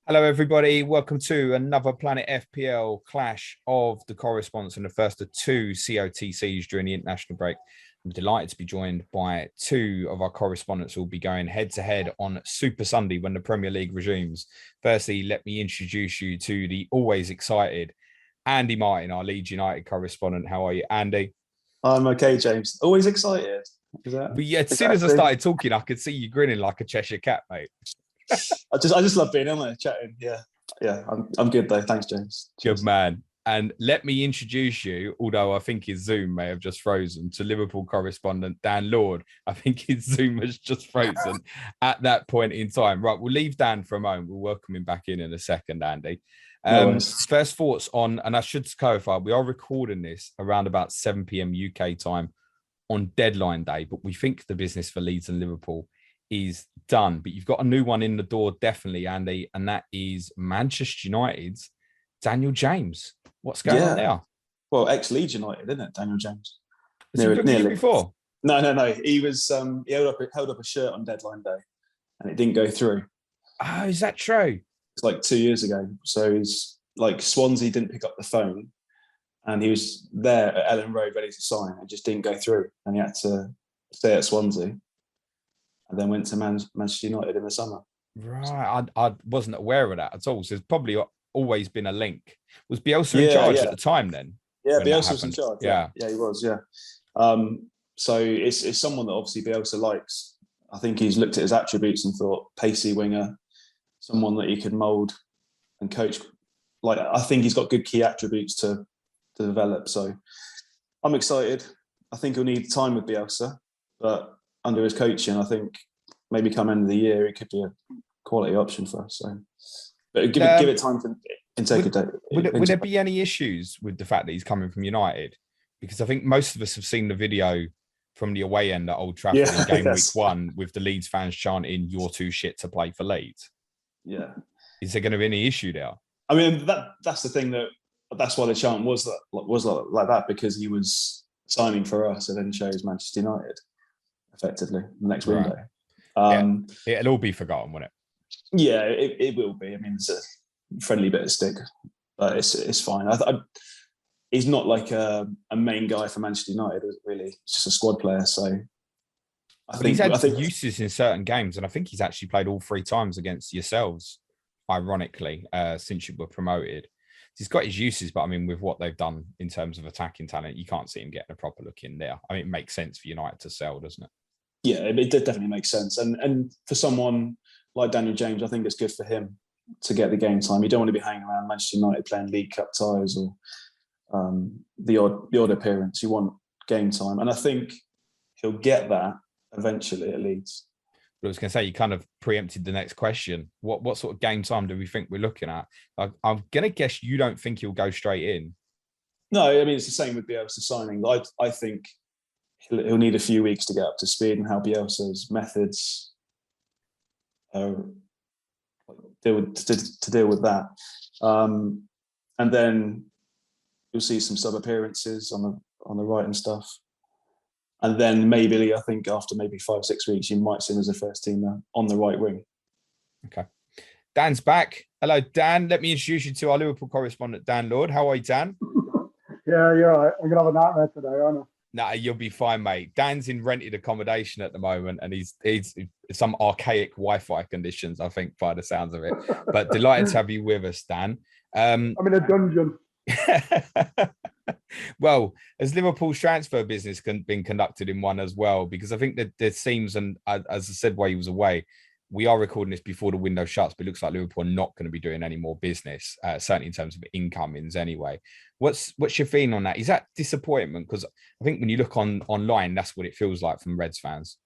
Hello, everybody. Welcome to another Planet FPL clash of the correspondents and the first of two C.O.T.Cs during the international break. I'm delighted to be joined by two of our correspondents who will be going head to head on Super Sunday when the Premier League resumes. Firstly, let me introduce you to the always excited Andy Martin, our Leeds United correspondent. How are you, Andy? I'm okay, James. Always excited. But yeah, as soon as I started talking, I could see you grinning like a Cheshire cat, mate. I just love being on there chatting. Yeah. I'm good though. Thanks, James. Good Cheers. man. And let me introduce you, although I think his Zoom may have just frozen, to Liverpool correspondent Dan Lord. I think his Zoom has just frozen at that point in time. Right, we'll leave Dan for a moment. We'll welcome him back in a second, Andy. No worries. First thoughts on, and I should clarify, we are recording this around about 7 p.m. UK time on deadline day, but we think the business for Leeds and Liverpool is done. But you've got a new one in the door, definitely, Andy, and that is Manchester United's Daniel James. What's going on there? Well, ex-Leeds United, isn't it, Daniel James? Has he been with you before? No. He was he held up a shirt on deadline day and it didn't go through. Oh, is that true? It's like 2 years ago. So he's like Swansea didn't pick up the phone and he was there at Elland Road ready to sign. It just didn't go through and he had to stay at Swansea and then went to Manchester United in the summer. Right. I wasn't aware of that at all. So there's probably always been a link. Was Bielsa in charge at the time then? Yeah, Bielsa was in charge. Yeah, he was. Yeah. So it's someone that obviously Bielsa likes. I think he's looked at his attributes and thought pacey winger, someone that he could mould and coach. Like I think he's got good key attributes to develop. So I'm excited. I think he'll need time with Bielsa, but under his coaching, I think maybe come end of the year, he could be a quality option for us. So, but give it time to intake a day. Would there be any issues with the fact that he's coming from United? Because I think most of us have seen the video from the away end at Old Trafford in game week 1 with the Leeds fans chanting, "You're too shit to play for Leeds." Yeah. Is there going to be any issue there? I mean, that's the thing that's why the chant was like that, because he was signing for us and then chose Manchester United effectively the next window. It'll all be forgotten, won't it? Yeah, it will be. I mean, it's a friendly bit of stick, but it's fine. He's not like a main guy for Manchester United, really. He's just a squad player. So he's had uses in certain games, and I think he's actually played all 3 times against yourselves, ironically, since you were promoted. He's got his uses, but I mean, with what they've done in terms of attacking talent, you can't see him getting a proper look in there. I mean, it makes sense for United to sell, doesn't it? Yeah, it definitely makes sense. And for someone like Daniel James, I think it's good for him to get the game time. You don't want to be hanging around Manchester United playing League Cup ties or the odd appearance. You want game time. And I think he'll get that eventually at Leeds. But I was going to say, you kind of preempted the next question. What sort of game time do we think we're looking at? I'm going to guess you don't think he'll go straight in. No, I mean, it's the same with Bielsa signing. I think he'll need a few weeks to get up to speed and how Bielsa's methods deal with that. And then you'll see some sub appearances on the right and stuff. And then maybe, I think after maybe 5-6 weeks, you might see him as a first teamer on the right wing. Okay. Dan's back. Hello, Dan. Let me introduce you to our Liverpool correspondent, Dan Lord. How are you, Dan? Yeah, you're right. I'm going to have a nightmare today, aren't I? No, you'll be fine, mate. Dan's in rented accommodation at the moment, and he's some archaic Wi-Fi conditions, I think, by the sounds of it. But delighted to have you with us, Dan. I'm in a dungeon. Well, has Liverpool's transfer business been conducted in one as well? Because I think that there seems, and as I said while he was away, we are recording this before the window shuts, but it looks like Liverpool are not going to be doing any more business, certainly in terms of incomings anyway. What's your feeling on that? Is that disappointment? Because I think when you look online, that's what it feels like from Reds fans.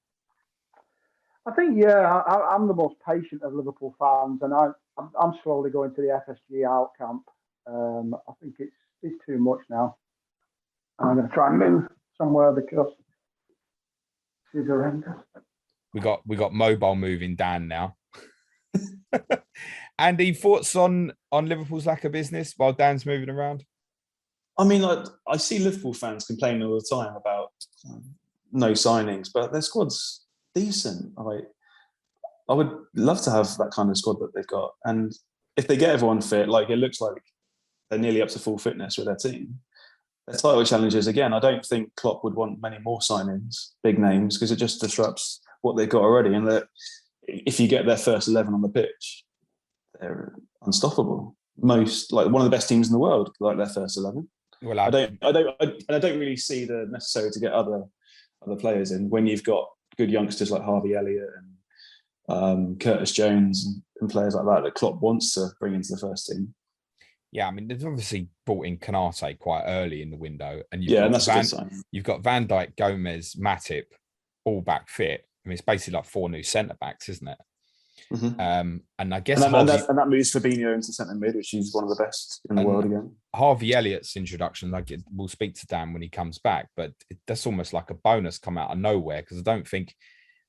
I think, I'm the most patient of Liverpool fans, and I'm slowly going to the FSG out camp. I think it's too much now. I'm going to try and move somewhere because this is horrendous. We got mobile moving Dan now. Andy, thoughts on Liverpool's lack of business while Dan's moving around? I mean, I see Liverpool fans complaining all the time about no signings, but their squad's decent. I would love to have that kind of squad that they've got. And if they get everyone fit, like it looks like they're nearly up to full fitness with their team, their title challenges again. I don't think Klopp would want many more signings, big names, because it just disrupts what they've got already. And that if you get their first 11 on the pitch, they're unstoppable. Most, like one of the best teams in the world, like their first 11. Well, I don't really see the necessary to get other players in when you've got good youngsters like Harvey Elliott and Curtis Jones and players like that Klopp wants to bring into the first team. Yeah, I mean, they've obviously brought in Konate quite early in the window, and and that's a good sign. You've got Van Dijk, Gomez, Matip, all back fit. I mean, it's basically like 4 new centre backs, isn't it? Mm-hmm. And I guess and that moves Fabinho into centre mid, which is one of the best in the world again. Harvey Elliott's introduction, we'll speak to Dan when he comes back, but that's almost like a bonus come out of nowhere, because I don't think,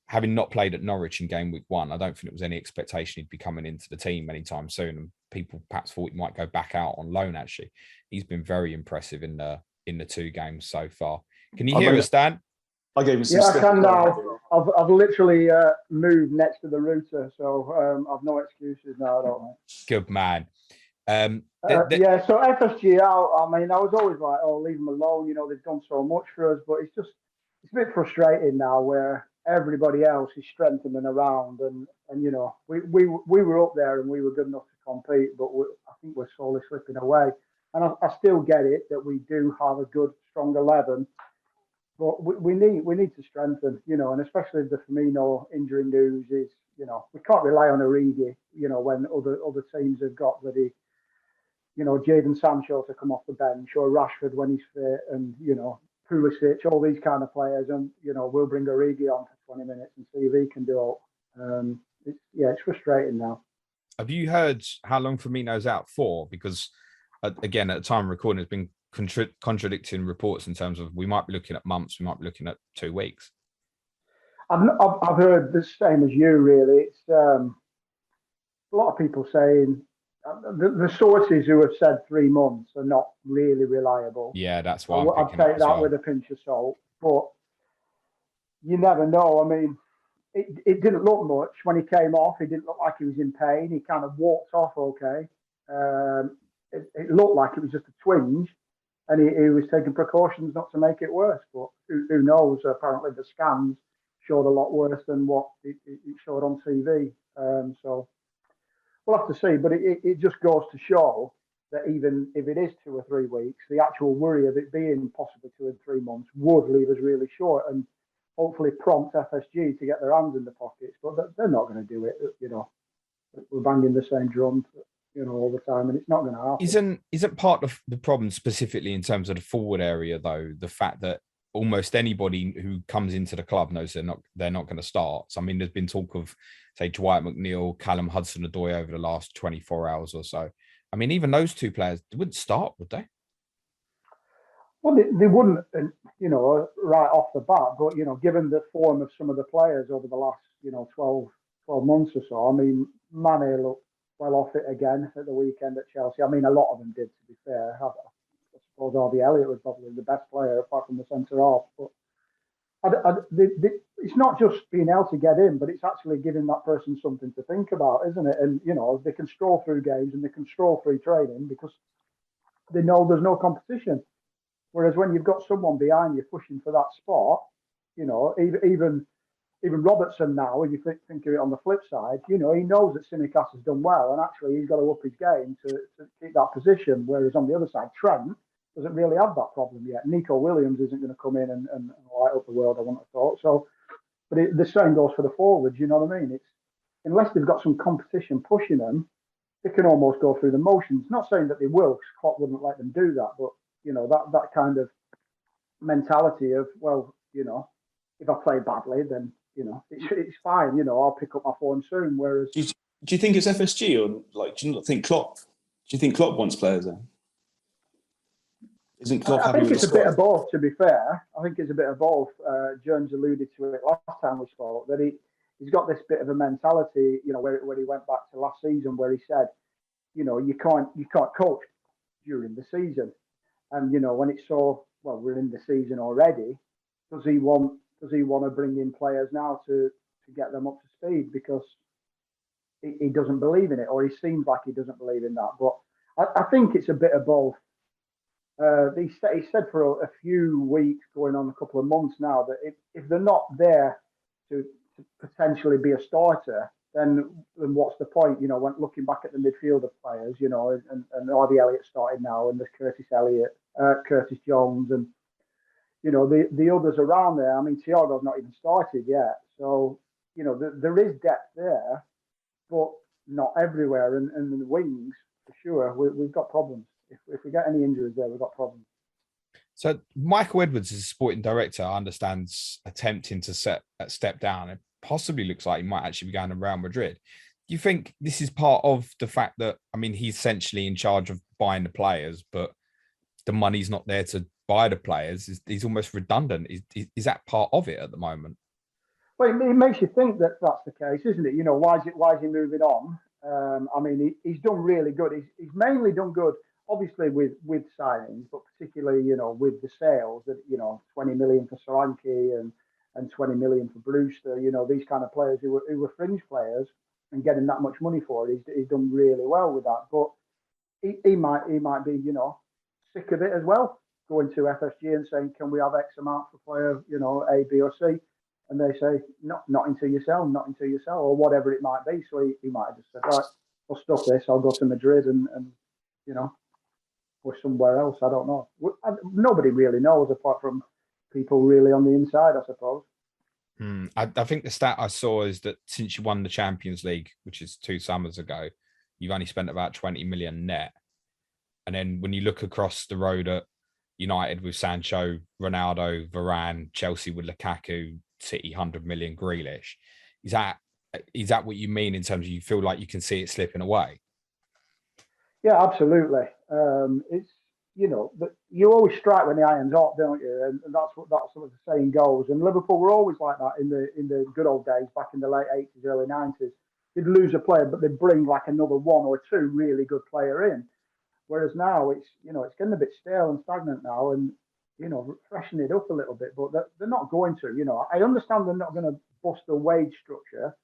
having not played at Norwich in game week 1, I don't think it was any expectation he'd be coming into the team anytime soon, and people perhaps thought he might go back out on loan. Actually, he's been very impressive in the 2 games so far. Can you hear us, Dan? I gave him some I can now. I've literally moved next to the router, so I've no excuses now. I don't know. Good man. So FSG out. I mean, I was always like, "Oh, leave them alone." You know, they've done so much for us, but it's a bit frustrating now where everybody else is strengthening around, and you know, we were up there and we were good enough to compete, but I think we're slowly slipping away. And I still get it that we do have a good, strong 11. But we need to strengthen, you know, and especially the Firmino injury news is, you know, we can't rely on Origi, you know, when other teams have got bloody, you know, Jadon Sancho to come off the bench, or Rashford when he's fit, and, you know, Pulisic, all these kind of players, and, you know, we'll bring Origi on for 20 minutes and see if he can do it. It's frustrating now. Have you heard how long Firmino's out for? Because, again, at the time of recording, it's been contradicting reports in terms of we might be looking at months, we might be looking at 2 weeks. I've heard the same as you, really. It's a lot of people saying the sources who have said 3 months are not really reliable. Yeah, that's why I'd take that with a pinch of salt, but you never know. I mean, it didn't look much when he came off. He didn't look like he was in pain. He kind of walked off okay. It looked like it was just a twinge, and he was taking precautions not to make it worse. But who knows? Apparently the scans showed a lot worse than what it showed on TV. So we'll have to see. But it just goes to show that even if it is 2 or 3 weeks, the actual worry of it being possibly 2 and 3 months would leave us really short, and hopefully prompt FSG to get their hands in the pockets. But they're not going to do it. You know, we're banging the same drum, you know, all the time, and it's not going to happen. Isn't part of the problem specifically in terms of the forward area, though, the fact that almost anybody who comes into the club knows they're not going to start. So, I mean, there's been talk of, say, Dwight McNeil, Callum Hudson-Odoi over the last 24 hours or so. I mean, even those 2 players, they wouldn't start, would they? Well, they wouldn't, you know, right off the bat. But, you know, given the form of some of the players over the last, you know, 12 months or so, I mean, Mane looked well off it again at the weekend at Chelsea. I mean, a lot of them did, to be fair. I suppose Harvey Elliott was probably the best player apart from the centre half. But it's not just being able to get in, but it's actually giving that person something to think about, isn't it? And, you know, they can stroll through games and they can stroll through training because they know there's no competition. Whereas when you've got someone behind you pushing for that spot, you know, even Robertson now, if you think of it on the flip side, you know, he knows that C.O.T.C has done well, and actually he's got to up his game to keep that position. Whereas on the other side, Trent doesn't really have that problem yet. Nico Williams isn't going to come in and light up the world, I wouldn't have thought. So, but the same goes for the forwards, you know what I mean? It's unless they've got some competition pushing them, they can almost go through the motions. Not saying that they will, because Klopp wouldn't let them do that, but, you know, that kind of mentality of, well, you know, if I play badly, then, you know, it's fine. You know, I'll pick up my form soon. Whereas, do you think it's FSG, or like, do you not think Klopp? Do you think Klopp wants players then? Isn't Klopp happy with the squad? I think it's a bit of both. To be fair, I think it's a bit of both. Jones alluded to it last time we spoke that he's got this bit of a mentality. You know, where he went back to last season, where he said, you know, you can't coach during the season, and you know when it's so well, we're in the season already. Does he want to bring in players now to get them up to speed? Because he doesn't believe in it, or he seems like he doesn't believe in that. But I think it's a bit of both. He said for a few weeks, going on a couple of months now, that if they're not there to potentially be a starter, then what's the point? You know, when looking back at the midfielder players, you know, and Harvey Elliott started now, and there's Curtis Jones, and you know the others around there. I mean, Thiago's not even started yet, so you know there is depth there, but not everywhere. And the wings, for sure, we've got problems. If we get any injuries there, we've got problems. So Michael Edwards is a sporting director, I understand, attempting to step down. It possibly looks like he might actually be going to Real Madrid. Do you think this is part of the fact that, I mean, he's essentially in charge of buying the players, but the money's not there to buy the players? He's almost redundant. Is that part of it at the moment? Well, it makes you think that that's the case, isn't it? You know, why is he moving on? I mean, he's done really good. He's mainly done good, obviously with signings, but particularly, you know, with the sales that, you know, 20 million for Solanke and 20 million for Brewster, you know, these kind of players who were fringe players, and getting that much money for it, he's done really well with that. But he might be, you know, sick of it as well, going to FSG and saying, can we have X amount for player, you know, A, B or C? And they say, not until you sell, or whatever it might be. So he might have just said, right, I'll stop this, I'll go to Madrid and you know, or somewhere else. I don't know. Nobody really knows apart from people really on the inside, I suppose. I think the stat I saw is that since you won the Champions League, which is 2 summers ago, you've only spent about 20 million net. And then when you look across the road at United with Sancho, Ronaldo, Varane, Chelsea with Lukaku, City 100 million, Grealish, is that what you mean in terms of you feel like you can see it slipping away? Yeah, absolutely. It's, you know, but you always strike when the iron's hot, don't you? And that's what the saying goes. And Liverpool were always like that in the good old days, back in the late 80s, early 90s. They'd lose a player, but they'd bring like another one or two really good player in. Whereas now it's, you know, it's getting a bit stale and stagnant now, and you know, freshen it up a little bit. But they're not going to. You know, I understand they're not going to bust the wage structure.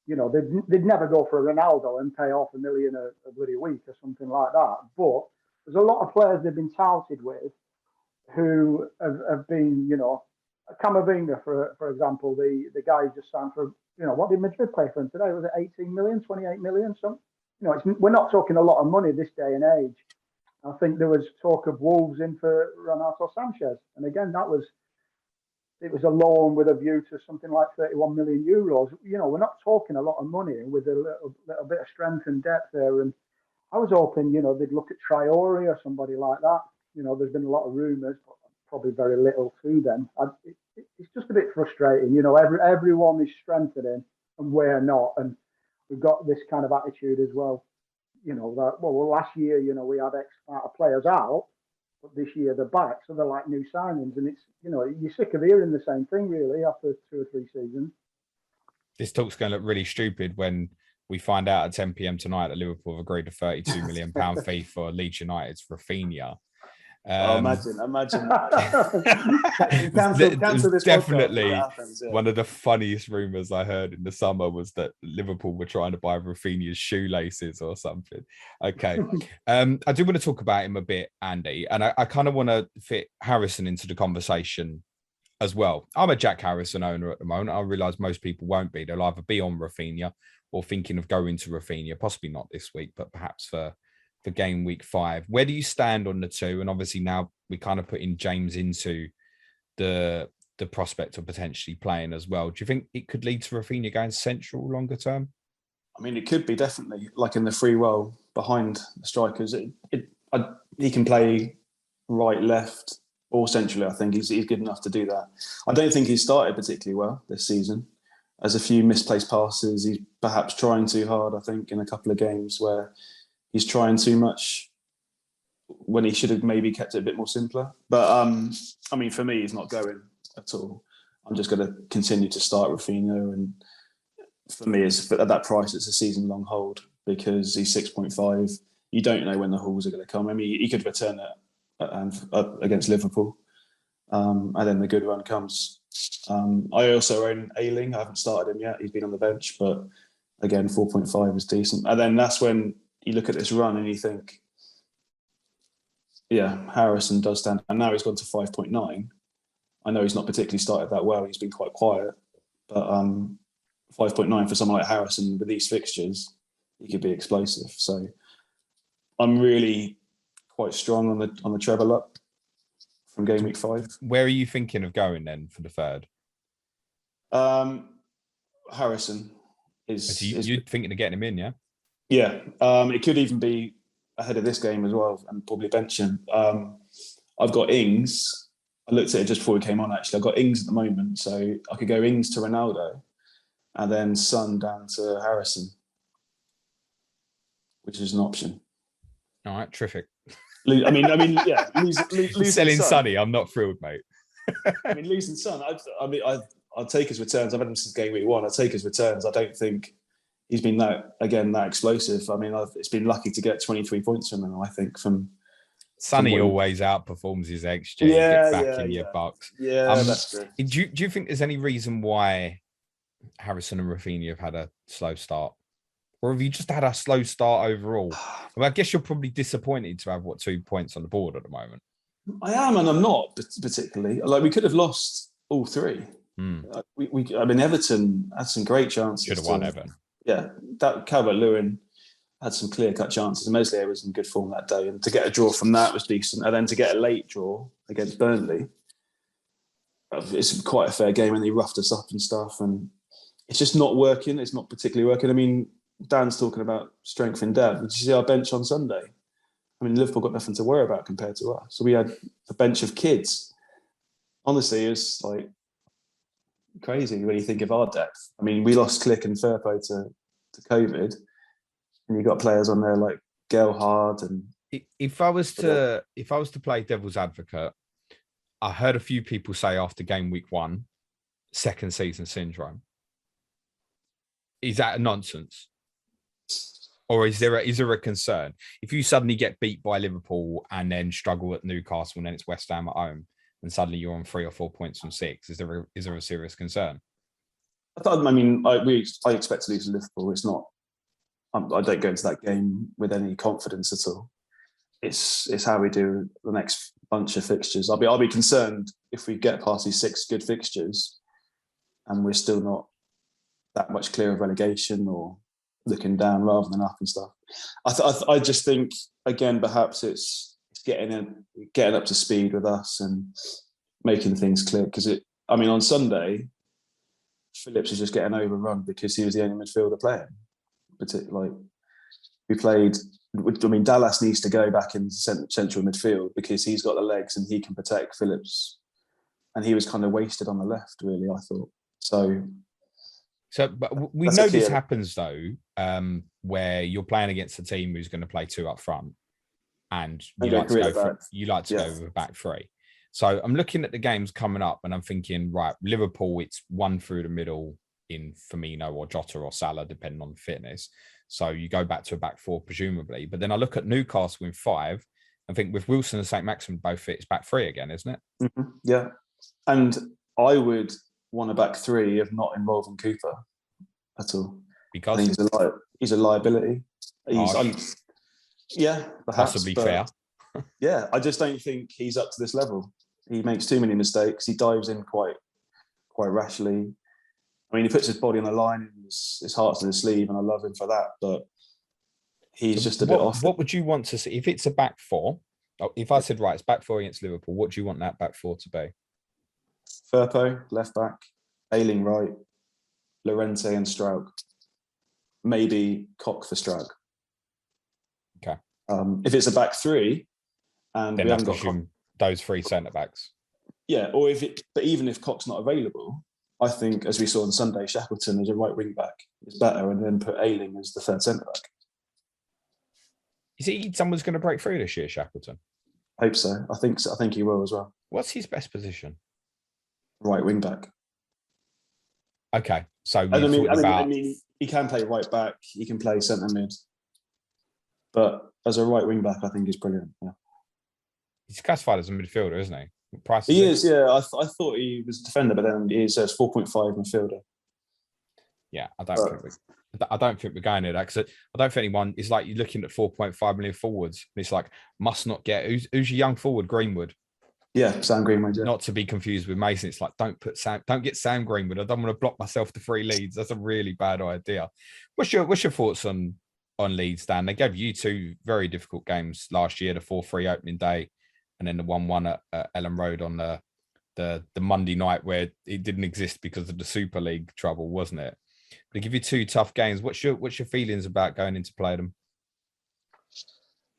You know, they'd never go for a Ronaldo and pay off $1 million a bloody week or something like that. But there's a lot of players they've been touted with who have been, you know, Camavinga, for example, the guy who just signed for, you know, what did Madrid pay for him today? Was it 18 million, 28 million, something? You know, we're not talking a lot of money this day and age. I think there was talk of Wolves in for Renato Sanchez. And again, it was a loan with a view to something like 31 million euros. You know, we're not talking a lot of money with a little bit of strength and depth there. And I was hoping, you know, they'd look at Traore or somebody like that. You know, there's been a lot of rumours, but probably very little to them. It's just a bit frustrating. You know, everyone is strengthening and we're not. And we've got this kind of attitude as well. You know, that, well, last year, you know, we had X amount of players out, but this year they're back, so they're like new signings, and it's, you know, you're sick of hearing the same thing really after 2 or 3 seasons. This talk's going to look really stupid when we find out at 10 p.m. tonight that Liverpool have agreed a £32 million fee for Leeds United's Raphinha. Imagine. Definitely one of the funniest rumours I heard in the summer was that Liverpool were trying to buy Raphinha's shoelaces or something. Okay. I do want to talk about him a bit, Andy, and I kind of want to fit Harrison into the conversation as well. I'm a Jack Harrison owner at the moment. I realise most people won't be. They'll either be on Raphinha or thinking of going to Raphinha, possibly not this week, but perhaps for game week 5. Where do you stand on the two? And obviously now we kind of put in James into the prospect of potentially playing as well. Do you think it could lead to Raphinha going central longer term? I mean, it could be, definitely, like in the free role behind the strikers. He can play right, left, or centrally. I think he's good enough to do that. I don't think he's started particularly well this season. There's a few misplaced passes. He's perhaps trying too hard, I think, in a couple of games where he's trying too much when he should have maybe kept it a bit more simpler. But, I mean, for me, he's not going at all. I'm just going to continue to start Raphinha. And for me, at that price, it's a season-long hold because he's 6.5. You don't know when the hauls are going to come. I mean, he could return it against Liverpool. And then the good run comes. I also own Ayling. I haven't started him yet. He's been on the bench. But again, 4.5 is decent. And then that's when you look at this run and you think, yeah, Harrison does stand. And now he's gone to 5.9. I know he's not particularly started that well. He's been quite quiet. But 5.9 for someone like Harrison with these fixtures, he could be explosive. So I'm really quite strong on the treble up from game week 5. Where are you thinking of going then for the third? Harrison is. You're thinking of getting him in, yeah? Yeah. It could even be ahead of this game as well, and probably bench him. I've got Ings. I looked at it just before we came on, actually. I've got Ings at the moment, so I could go Ings to Ronaldo and then Son down to Harrison, which is an option. All right, terrific. I mean, yeah. Losing selling Son, Sonny, I'm not thrilled, mate. I mean, losing Son. I'll take his returns. I've had him since game week 1. I'll take his returns. I don't think he's been that explosive. I mean, it's been lucky to get 23 points from him. I think from Sonny always outperforms his XG. Yeah, back in your box. Yeah, that's true. Do you think there's any reason why Harrison and Raphinha have had a slow start? Or have you just had a slow start overall? Well, I guess you're probably disappointed to have 2 points on the board at the moment. I am, and I'm not particularly. Like, we could have lost all 3. I mean, Everton had some great chances. Should have won Everton. Yeah, that Calvert-Lewin had some clear-cut chances. Meslier was in good form that day, and to get a draw from that was decent. And then to get a late draw against Burnley, it's quite a fair game, and they roughed us up and stuff. And it's just not working. It's not particularly working. I mean, Dan's talking about strength in depth. Did you see our bench on Sunday? I mean, Liverpool got nothing to worry about compared to us. So we had a bench of kids. Honestly, it was like crazy when you think of our depth. I mean, we lost Click and Firpo to COVID, and you got players on there like Gelhard and. If I was to play devil's advocate, I heard a few people say after game week 1, second season syndrome. Is that a nonsense? Or is there a concern? If you suddenly get beat by Liverpool and then struggle at Newcastle and then it's West Ham at home and suddenly you're on 3 or 4 points from 6, is there a serious concern? I expect to lose to Liverpool. It's not. I don't go into that game with any confidence at all. It's how we do the next bunch of fixtures. I'll be concerned if we get past these 6 good fixtures and we're still not that much clear of relegation or looking down rather than up and stuff. I just think, again, perhaps it's getting up to speed with us and making things clear. Because on Sunday, Phillips is just getting overrun because he was the only midfielder playing. We played. I mean, Dallas needs to go back in central midfield because he's got the legs and he can protect Phillips. And he was kind of wasted on the left, really, I thought. But we know this happens though, where you're playing against a team who's going to play 2 up front, and you like to go with a back 3. So I'm looking at the games coming up, and I'm thinking, right, Liverpool, it's 1 through the middle in Firmino or Jota or Salah, depending on fitness. So you go back to a back 4, presumably. But then I look at Newcastle in 5, and think with Wilson and St. Maximin both fit, it's back 3 again, isn't it? Mm-hmm. Yeah, and I would want a back 3 if not involving Cooper at all. Because he's a liability. Perhaps, possibly fair. Yeah, I just don't think he's up to this level. He makes too many mistakes. He dives in quite rashly. I mean, he puts his body on the line and his heart's in his sleeve, and I love him for that. But he's just a bit off. What would you want to see if it's a back 4? If I said, right, it's back 4 against Liverpool, what do you want that back 4 to be? Firpo, left back, Ayling right, Llorente and Straug. Maybe Koch for Straug. Okay. If it's a back 3, and then we haven't got those 3 centre backs. Yeah, but even if Koch's not available, I think, as we saw on Sunday, Shackleton as a right wing back is better, and then put Ayling as the third centre back. Is he someone's going to break through this year, Shackleton? I hope so. I think he will as well. What's his best position? Right wing back. Okay, so I mean, he can play right back. He can play centre mid, but as a right wing back, I think he's brilliant. Yeah, he's classified as a midfielder, isn't he? He is. Yeah, I thought he was a defender, but then he says 4.5 midfielder. Yeah, I don't think I don't think we're going there because I don't think anyone is like you're looking at 4.5 million forwards. And it's like must not get who's your young forward, Greenwood. Yeah, Sam Greenwood. Yeah. Not to be confused with Mason. It's like don't get Sam Greenwood. I don't want to block myself to 3 Leeds. That's a really bad idea. What's your thoughts on Leeds, Dan? They gave you 2 very difficult games last year, the 4-3 opening day, and then the 1-1 at Elland Road on the Monday night where it didn't exist because of the Super League trouble, wasn't it? They give you 2 tough games. What's your feelings about going into play them?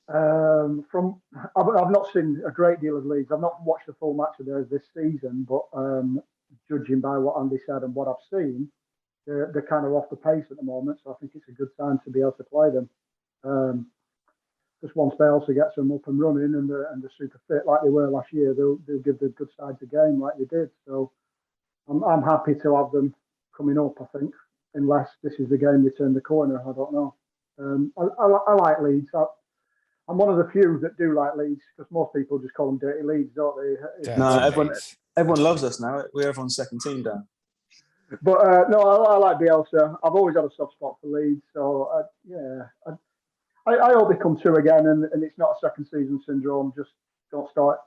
I've not seen a great deal of Leeds. I've not watched the full match of theirs this season, but judging by what Andy said and what I've seen, they're kind of off the pace at the moment. So I think it's a good time to be able to play them. Just once they also get them up and running and they're super fit like they were last year, they'll give the good sides a game like they did. So I'm happy to have them coming up. I think, unless this is the game they turn the corner, I don't know. I like Leeds. I'm one of the few that do like Leeds because most people just call them dirty Leeds, don't they? No, everyone loves us now. We're everyone's second team down. But no, I like Bielsa. I've always had a soft spot for Leeds, so I hope they come through again, and it's not a second season syndrome. Just don't start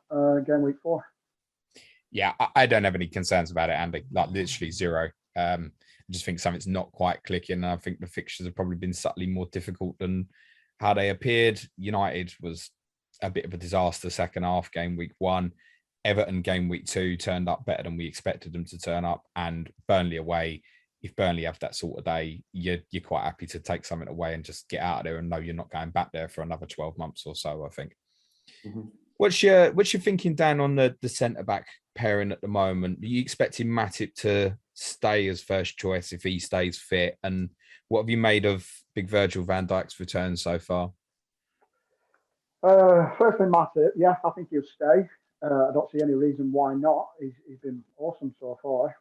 game week 4. Yeah, I don't have any concerns about it, Andy. Like literally 0. I just think something's not quite clicking, and I think the fixtures have probably been subtly more difficult than how they appeared. United was a bit of a disaster second half, game week 1. Everton game week 2 turned up better than we expected them to turn up, and Burnley away. If Burnley have that sort of day, you're quite happy to take something away and just get out of there and know you're not going back there for another 12 months or so, I think. Mm-hmm. What's your thinking, Dan, on the centre-back pairing at the moment? Are you expecting Matip to stay as first choice if he stays fit? And what have you made of big Virgil Van Dijk's return so far? Firstly, Matip, yeah, I think he'll stay. I don't see any reason why not. He's been awesome so far.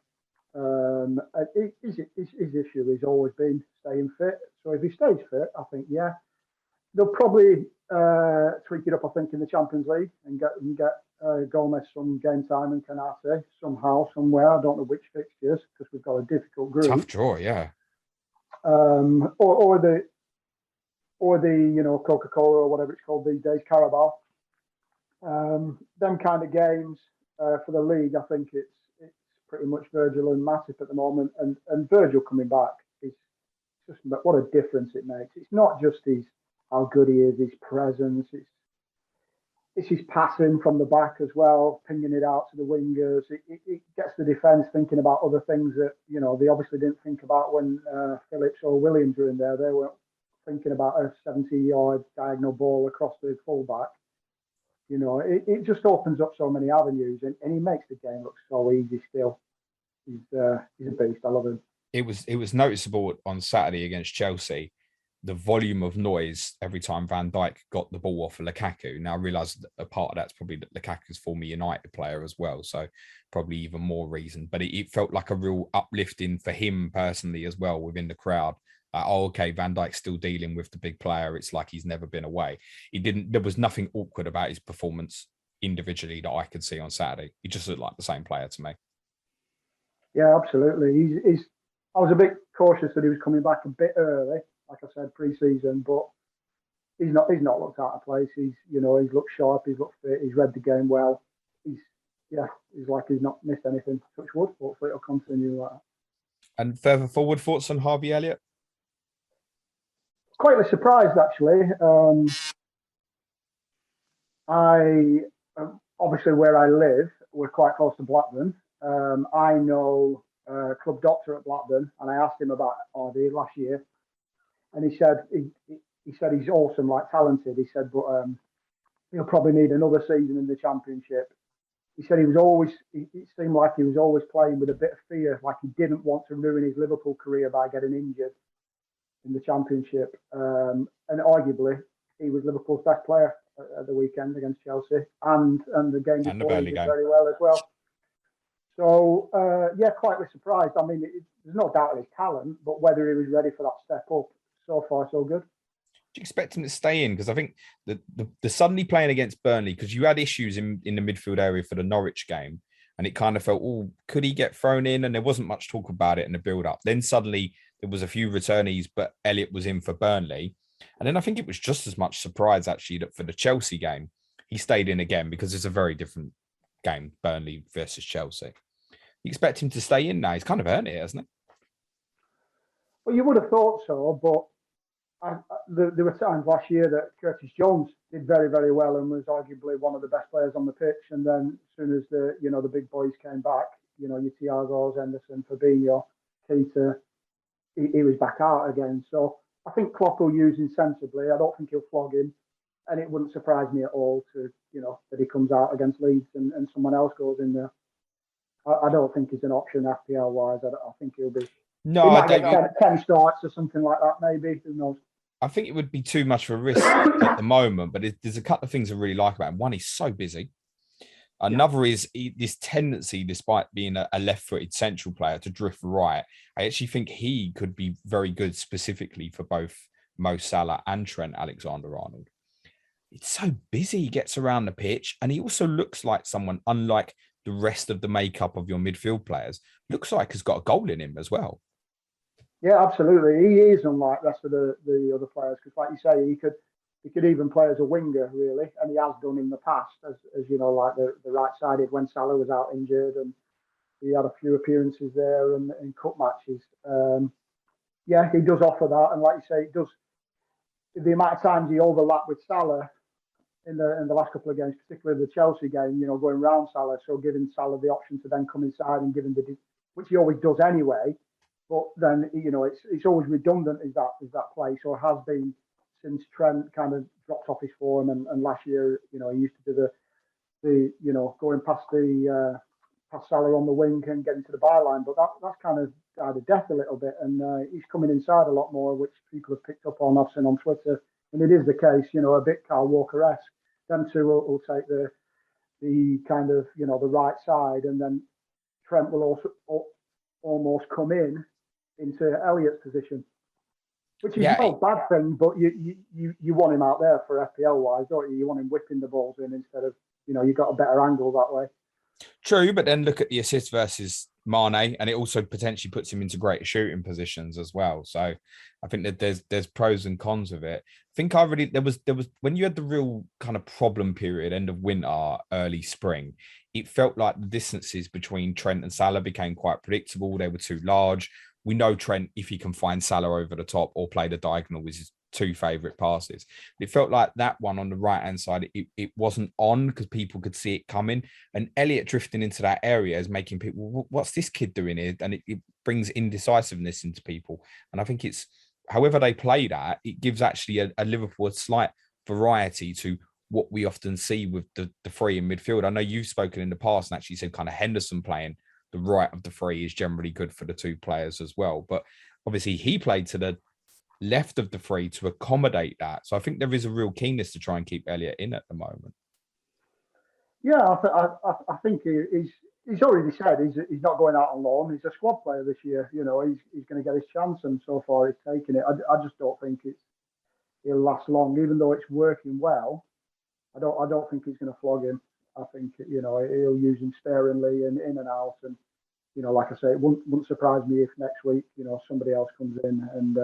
His issue has always been staying fit. So if he stays fit, I think, yeah, they'll probably tweak it up, I think, in the Champions League and get Gomez some game time and Canate somehow, somewhere. I don't know which fixtures because we've got a difficult group. Tough draw, yeah. Or the Coca-Cola or whatever it's called these days, Carabao. Them kind of games for the league, I think it's pretty much Virgil and Matip at the moment, and Virgil coming back is just what a difference it makes. It's not just how good he is, his presence. It's his passing from the back as well, pinging it out to the wingers. It gets the defence thinking about other things that they obviously didn't think about when Phillips or Williams were in there. They were thinking about a 70-yard diagonal ball across the fullback. It just opens up so many avenues, and he makes the game look so easy still. He's a beast. I love him. It was noticeable on Saturday against Chelsea, the volume of noise every time Van Dijk got the ball off of Lukaku. Now I realise that a part of that's probably that Lukaku's former United player as well, so probably even more reason. But it felt like a real uplifting for him personally as well within the crowd. Okay, Van Dijk's still dealing with the big player. It's like he's never been away. There was nothing awkward about his performance individually that I could see on Saturday. He just looked like the same player to me. Yeah, absolutely. I was a bit cautious that he was coming back a bit early, like I said, pre-season, but he's not looked out of place. He's looked sharp, he's looked fit, he's read the game well. He's like he's not missed anything. Touch wood. Hopefully it'll continue like that. And further forward, thoughts on Harvey Elliott? Quite surprised, actually. I obviously where I live, we're quite close to Blackburn. I know club doctor at Blackburn, and I asked him about Harvey last year, and he said he's awesome, like talented. He said, but he'll probably need another season in the Championship. He said it seemed like he was always playing with a bit of fear, like he didn't want to ruin his Liverpool career by getting injured in the Championship. And arguably, he was Liverpool's best player at the weekend against Chelsea, and the game before he did very well as well. So, quite surprised. I mean, there's no doubt of his talent, but whether he was ready for that step up, so far, so good. Do you expect him to stay in? Because I think the suddenly playing against Burnley, because you had issues in the midfield area for the Norwich game, and it kind of felt, could he get thrown in? And there wasn't much talk about it in the build-up. Then suddenly there was a few returnees, but Elliot was in for Burnley. And then I think it was just as much surprise, actually, that for the Chelsea game, he stayed in again because it's a very different game, Burnley versus Chelsea. You expect him to stay in now? He's kind of earned it, hasn't he? Well, you would have thought so, but there were times last year that Curtis Jones did very, very well and was arguably one of the best players on the pitch. And then as soon as the big boys came back, your Thiagos, Henderson, Fabinho, Keita, he was back out again. So I think Klopp will use him sensibly. I don't think he'll flog him. And it wouldn't surprise me at all that he comes out against Leeds and someone else goes in there. I don't think he's an option FPL wise. I think he'll be. No, I don't. 10 starts or something like that, maybe. Who knows? I think it would be too much of a risk at the moment, but there's a couple of things I really like about him. One, he's so busy. Another is this tendency, despite being a left-footed central player, to drift right. I actually think he could be very good specifically for both Mo Salah and Trent Alexander-Arnold. It's so busy. He gets around the pitch, and he also looks like someone, unlike the rest of the makeup of your midfield players, looks like has got a goal in him as well. Yeah, absolutely. He is unlike the rest of the other players because, like you say, he could even play as a winger, really, and he has done in the past, as you know, like the right-sided when Salah was out injured, and he had a few appearances there and in cup matches. Yeah, he does offer that, and like you say, it does. The amount of times he overlapped with Salah in the last couple of games, particularly the Chelsea game, going round Salah, so giving Salah the option to then come inside and give him which he always does anyway. But then it's always redundant is that play, so it has been since Trent kind of dropped off his form, and last year he used to do the going past Salah on the wing and getting to the byline, but that's kind of died a death a little bit, and he's coming inside a lot more, which people have picked up on. I've seen on Twitter, and it is the case, a bit Kyle Walker-esque. Them two will take the kind of the right side, and then Trent will also almost come into Elliott's position, which is no bad thing, but you want him out there for FPL wise, don't you? You want him whipping the balls in instead of you got a better angle that way. True, but then look at the assist versus Mane, and it also potentially puts him into greater shooting positions as well. So I think that there's pros and cons of it. I think there was when you had the real kind of problem period, end of winter, early spring, it felt like the distances between Trent and Salah became quite predictable. They were too large. We know Trent, if he can find Salah over the top or play the diagonal, with his two favourite passes. It felt like that one on the right-hand side, it wasn't on because people could see it coming. And Elliot drifting into that area is making people, what's this kid doing here? And it brings indecisiveness into people. And I think it's, however they play that, it gives actually a Liverpool a slight variety to what we often see with the three in midfield. I know you've spoken in the past and actually said kind of Henderson playing the right of the three is generally good for the two players as well. But obviously he played to the left of the three to accommodate that. So I think there is a real keenness to try and keep Elliot in at the moment. Yeah, I think he's already said he's not going out on loan. He's a squad player this year. He's going to get his chance, and so far he's taken it. I just don't think he'll last long, even though it's working well. I don't think he's going to flog him. I think he'll use him sparingly and in and out, and like I say, it wouldn't surprise me if next week somebody else comes in and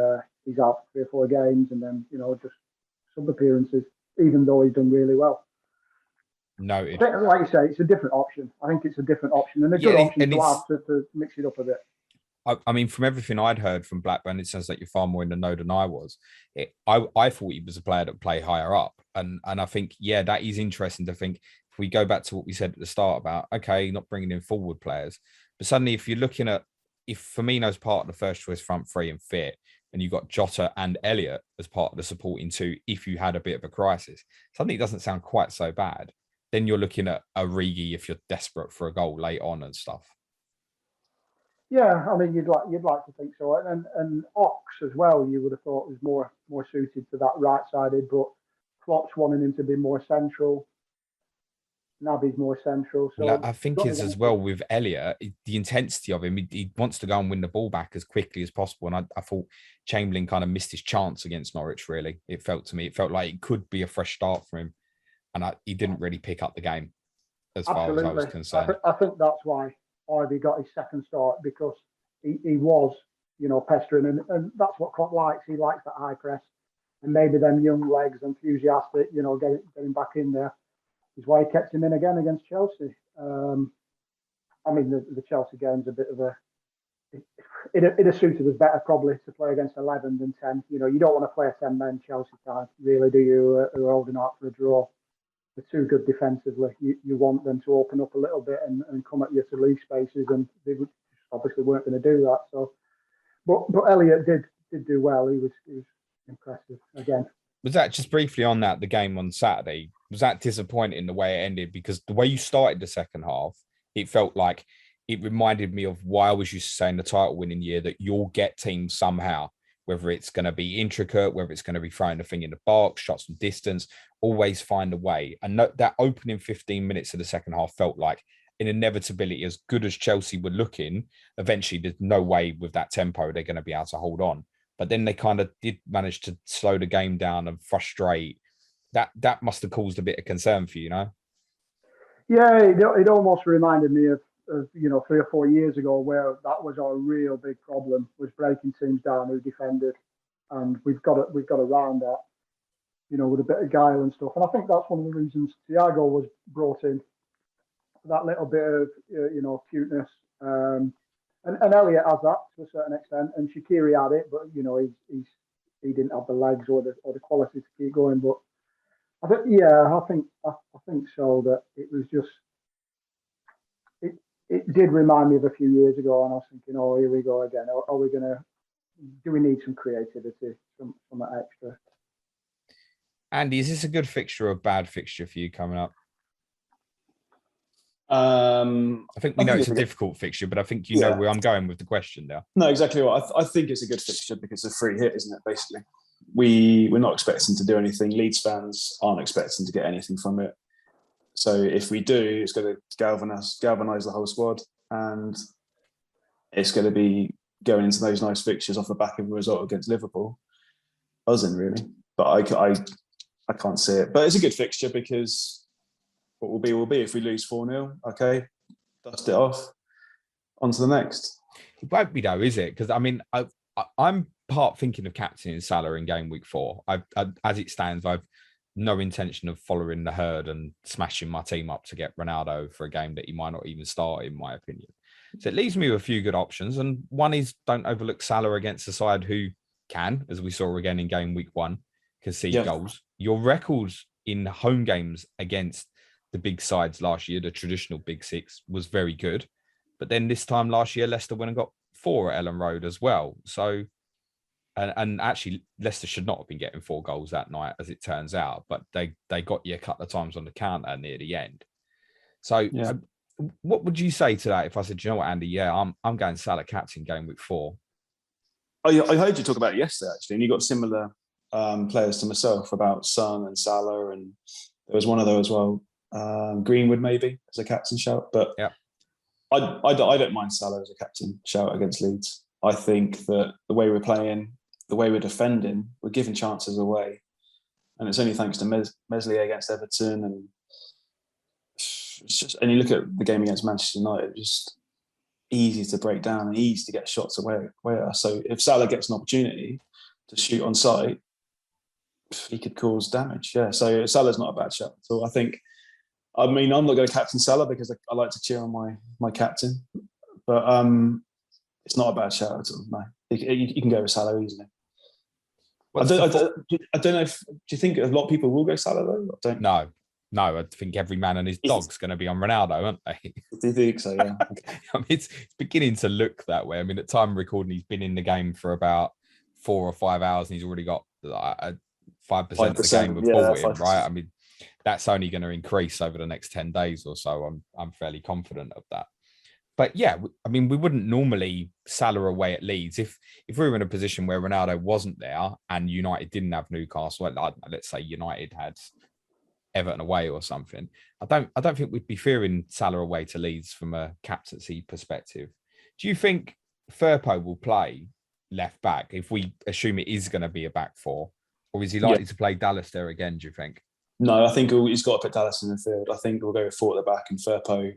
he's out for 3 or 4 games, and then just sub appearances, even though he's done really well. Noted. Like you say, it's a different option. I think it's a different option, and a good option to have to mix it up a bit. I mean, from everything I'd heard from Blackburn, it sounds like you're far more in the know than I was. I thought he was a player that play higher up, and I think that is interesting to think. If we go back to what we said at the start about not bringing in forward players, but suddenly if you're looking at if Firmino's part of the first choice front three and fit, and you've got Jota and Elliot as part of the supporting two, if you had a bit of a crisis, suddenly it doesn't sound quite so bad. Then you're looking at Origi if you're desperate for a goal late on and stuff. Yeah, I mean, you'd like to think so, and Ox as well. You would have thought was more suited to that right-sided, but Klopp's wanting him to be more central. Naby's more central. So I think is as well with Elliot, the intensity of him. He wants to go and win the ball back as quickly as possible. And I thought Chamberlain kind of missed his chance against Norwich. Really, it felt like it could be a fresh start for him, and he didn't really pick up the game as far as I was concerned. I think that's why Harvey got his second start, because he was, pestering, and that's what Klopp likes. He likes that high press, and maybe them young legs, enthusiastic, getting back in there is why he kept him in again against Chelsea. The Chelsea game's a bit of a. It'd have suited us better probably to play against 11 than 10. You don't want to play a 10-men Chelsea side, really, do you? Who are holding out for a draw. They're too good defensively. You want them to open up a little bit and come at you to leave spaces, and they obviously weren't going to do that. So, but Elliot did do well. He was impressive again. Was that just briefly on that, the game on Saturday, was that disappointing the way it ended? Because the way you started the second half, it felt like it reminded me of why I was used to saying the title winning year that you'll get teams somehow, whether it's going to be intricate, whether it's going to be throwing the thing in the box, shots from distance, always find a way. And that opening 15 minutes of the second half felt like an inevitability. As good as Chelsea were looking, eventually there's no way with that tempo they're going to be able to hold on. But then they kind of did manage to slow the game down and frustrate. That must have caused a bit of concern for you, Yeah, it almost reminded me of 3 or 4 years ago, where that was our real big problem, was breaking teams down who defended, and we've got around that, with a bit of guile and stuff. And I think that's one of the reasons Thiago was brought in, that little bit of cuteness. And Elliot has that to a certain extent, and Shaqiri had it, but he didn't have the legs or the quality to keep going. But I think so, that it was just. It did remind me of a few years ago, and I was thinking, oh, here we go again. Do we need some creativity, some extra? Andy, is this a good fixture or a bad fixture for you coming up? I think we know it's a difficult fixture, but I think you know where I'm going with the question now. No, exactly right. I think it's a good fixture because it's a free hit, isn't it, basically? We're not expecting to do anything. Leeds fans aren't expecting to get anything from it. So if we do, it's going to galvanise the whole squad, and it's going to be going into those nice fixtures off the back of a result against Liverpool. Buzzing, really. But I can't see it. But it's a good fixture because what will be. If we lose 4-0, okay, dust it off. On to the next. It won't be though, is it? Because I'm part thinking of captaining Salah in game week 4. As it stands, I've no intention of following the herd and smashing my team up to get Ronaldo for a game that he might not even start, in my opinion. So it leaves me with a few good options. And one is, don't overlook Salah against a side who can, as we saw again in game week 1, concede goals. Your records in home games against the big sides last year, the traditional big 6, was very good. But then this time last year, Leicester went and got 4 at Elland Road as well. So, and actually, Leicester should not have been getting 4 goals that night, as it turns out. But they got you a couple of times on the counter near the end. So, what would you say to that if I said, you know what, Andy? Yeah, I'm going Salah captain game week 4. I heard you talk about it yesterday, actually, and you got similar players to myself about Son and Salah, and there was one other as well, Greenwood maybe as a captain shout. But I don't mind Salah as a captain shout against Leeds. I think that the way we're playing, the way we're defending, we're giving chances away, and it's only thanks to Meslier against Everton, and it's just. And you look at the game against Manchester United, just easy to break down and easy to get shots away at us. So if Salah gets an opportunity to shoot on sight, he could cause damage. Yeah, so Salah's not a bad shot at all. I'm not going to captain Salah because I like to cheer on my captain, but it's not a bad shout at all. No, you can go with Salah easily. I don't know if. Do you think a lot of people will go Salah though? No, I think every man and his dog's going to be on Ronaldo, aren't they? Do you think so? Yeah. I mean, it's beginning to look that way. I mean, at time of recording, he's been in the game for about 4 or 5 hours, and he's already got 5% of the game with ball in, right? I mean, that's only going to increase over the next 10 days or so. I'm fairly confident of that. But yeah, I mean, we wouldn't normally Salah away at Leeds if we were in a position where Ronaldo wasn't there and United didn't have Newcastle. Let's say United had Everton away or something. I don't think we'd be fearing Salah away to Leeds from a captaincy perspective. Do you think Firpo will play left back if we assume it is going to be a back 4, or is he likely to play Dallas there again? Do you think? No, I think he's got to put Dallas in the field. I think we'll go with 4 at the back, and Firpo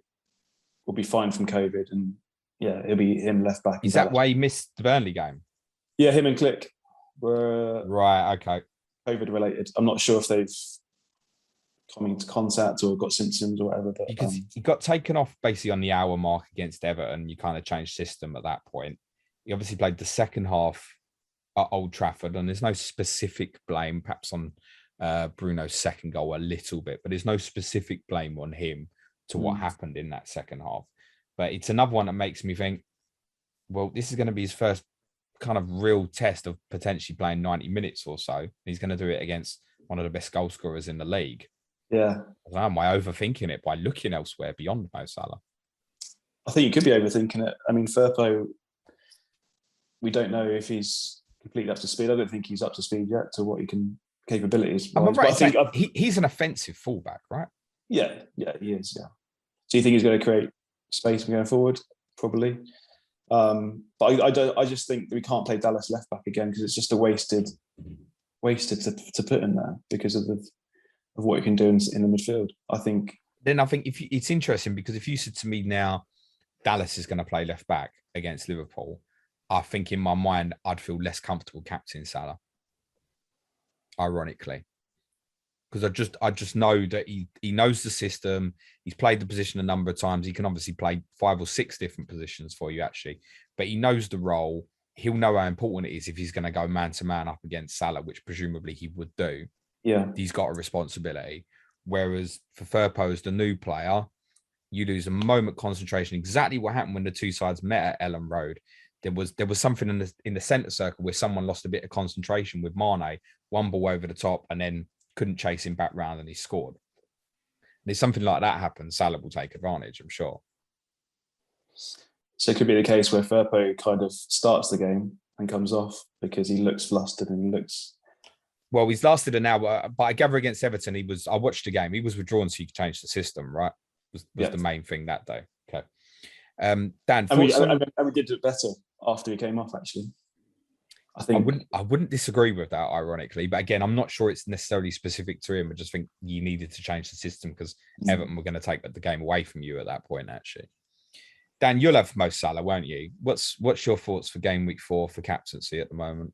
will be fine from COVID, and Yeah, it'll be him left back. Is that why he missed the Burnley game? Yeah, him and Click were right. Okay, COVID related. I'm not sure if they've come into contact or got symptoms or whatever. But because he got taken off basically on the hour mark against Everton. You kind of changed system at that point. He obviously played the second half at Old Trafford, and there's no specific blame, perhaps on Bruno's second goal a little bit, but there's no specific blame on him to what happened in that second half. But it's another one that makes me think, well, this is going to be his first kind of real test of potentially playing 90 minutes or so. He's going to do it against one of the best goal scorers in the league. Yeah. Am I overthinking it by looking elsewhere beyond Mo Salah? I think you could be overthinking it. I mean, Firpo, we don't know if he's completely up to speed. I don't think he's up to speed yet to what he can capabilities. Right. But I think he's an offensive fullback, right? Yeah, he is. Yeah. Do you think he's going to create space going forward? Probably. But I just think that we can't play Dallas left back again because it's just a wasted to put him there because of what he can do in the midfield. I think it's interesting because if you said to me now, Dallas is going to play left back against Liverpool, I think in my mind I'd feel less comfortable captaining Salah. Ironically, because I just know that he knows the system. He's played the position a number of times. He can obviously play 5 or 6 different positions for you actually, but he knows the role. He'll know how important it is if he's going to go man to man up against Salah, which presumably he would do. Yeah, he's got a responsibility. Whereas for Firpo as the new player, you lose a moment concentration. Exactly what happened when the two sides met at Elland Road. There was something in the centre circle where someone lost a bit of concentration with Mane, one ball over the top, and then couldn't chase him back round, and he scored. And if something like that happens, Salah will take advantage, I'm sure. So it could be the case where Firpo kind of starts the game and comes off because he looks flustered and he looks. Well, he's lasted an hour, but I gather against Everton, I watched the game. He was withdrawn so he could change the system, right? Was the main thing that day. Okay. Dan, and we did it better after he came off, actually. I wouldn't disagree with that, ironically. But again, I'm not sure it's necessarily specific to him. I just think you needed to change the system because Everton were going to take the game away from you at that point, actually. Dan, you'll have Mo Salah, won't you? What's your thoughts for game week 4 for captaincy at the moment?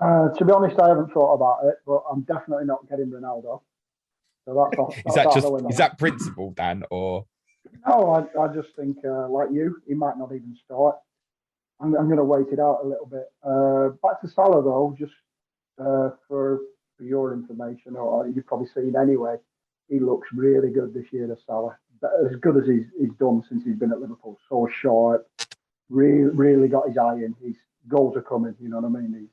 To be honest, I haven't thought about it, but I'm definitely not getting Ronaldo. So is that principle, Dan, or? No, I just think like you, he might not even start. I'm going to wait it out a little bit. Back to Salah though, just for your information, or you've probably seen anyway, he looks really good this year, the Salah. As good as he's done since he's been at Liverpool. So sharp, really got his eye in. His goals are coming. You know what I mean?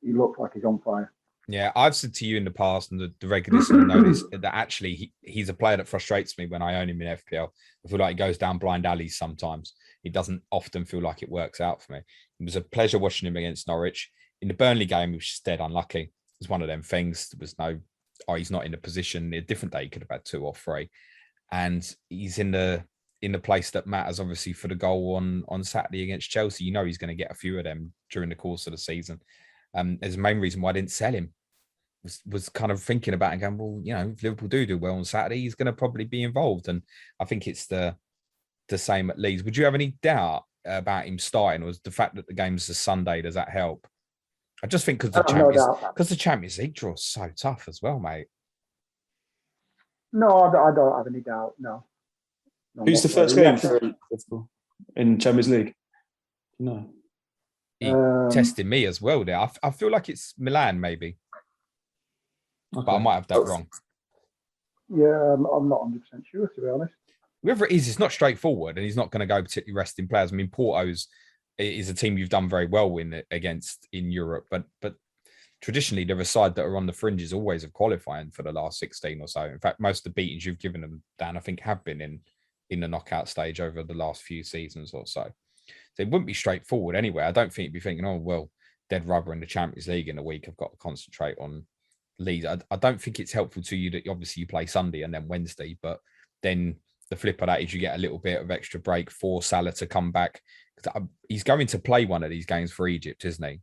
He looks like he's on fire. Yeah, I've said to you in the past, and the regular listeners know this, that actually he's a player that frustrates me when I own him in FPL. I feel like he goes down blind alleys sometimes. He doesn't often feel like it works out for me. It was a pleasure watching him against Norwich. In the Burnley game, he was just dead unlucky. It was one of them things. There was no, he's not in the position. A different day, he could have had 2 or 3. And he's in the place that matters, obviously, for the goal on Saturday against Chelsea. You know he's going to get a few of them during the course of the season. There's the main reason why I didn't sell him. Was kind of thinking about it and going, well, you know, if Liverpool do well on Saturday, he's going to probably be involved. And I think it's the same at Leeds. Would you have any doubt about him starting, or was the fact that the game's a Sunday, does that help? I just think because the Champions League draw is so tough as well, mate. No, I don't have any doubt. No. Who's the first game for Liverpool in Champions League? No. He tested me as well there. I feel like it's Milan, maybe. Okay. But I might have that wrong. Yeah, I'm not 100% sure, to be honest. Whoever it is, it's not straightforward, and he's not going to go particularly resting players. I mean, Porto's is a team you've done very well against in Europe, but traditionally they're a side that are on the fringes always of qualifying for the last 16 or so. In fact, most of the beatings you've given them, Dan, I think have been in the knockout stage over the last few seasons or so. So it wouldn't be straightforward anyway. I don't think you'd be thinking, oh, well, dead rubber in the Champions League in a week. I've got to concentrate on Leeds. I don't think it's helpful to you that obviously you play Sunday and then Wednesday, but then the flip of that is you get a little bit of extra break for Salah to come back. He's going to play one of these games for Egypt, isn't he?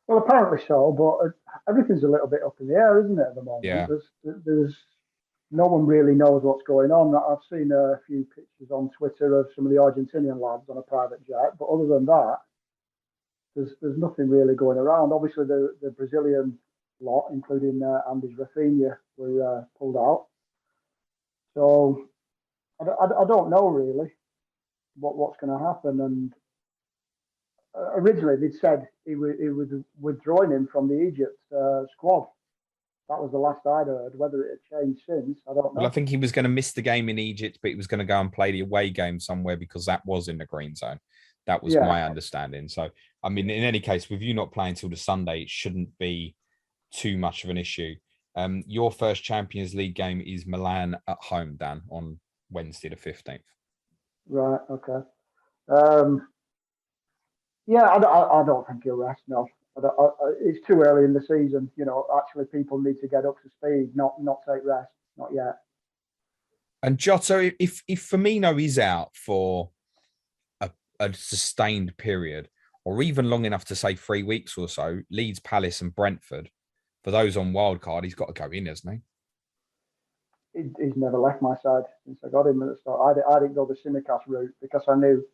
Well, apparently so, but everything's a little bit up in the air, isn't it, at the moment? Yeah. There's no one really knows what's going on. I've seen a few pictures on Twitter of some of the Argentinian lads on a private jet, but other than that, there's nothing really going around. Obviously, the Brazilian lot, including Andy Raphinha, were pulled out. So I don't know really what's going to happen. And originally they'd said he was withdrawing him from the Egypt squad. That was the last I'd heard. Whether it had changed since, I don't know. Well, I think he was going to miss the game in Egypt, but he was going to go and play the away game somewhere because that was in the green zone. That was my understanding. So, I mean, in any case, with you not playing till the Sunday, it shouldn't be too much of an issue. Your first Champions League game is Milan at home, Dan, on Wednesday the 15th. Right, okay. I don't think he'll rest, no. It's too early in the season. Actually, people need to get up to speed, not take rest, not yet. And Jota, if Firmino is out for a sustained period, or even long enough to say 3 weeks or so, Leeds, Palace, and Brentford, for those on wildcard, he's got to go in, hasn't he? He's never left my side since I got him at the start. I didn't go the C.O.T.C route because I knew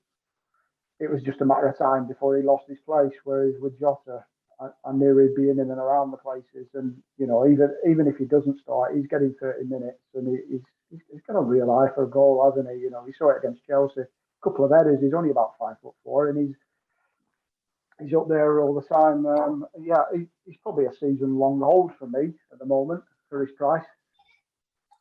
it was just a matter of time before he lost his place. Whereas with Jota, I knew he'd be in and around the places, and even if he doesn't start, he's getting 30 minutes, and he's got a real eye for a goal, hasn't he? We saw it against Chelsea. A couple of headers. He's only about 5'4", and he's up there all the time. He's probably a season-long hold for me at the moment for his price.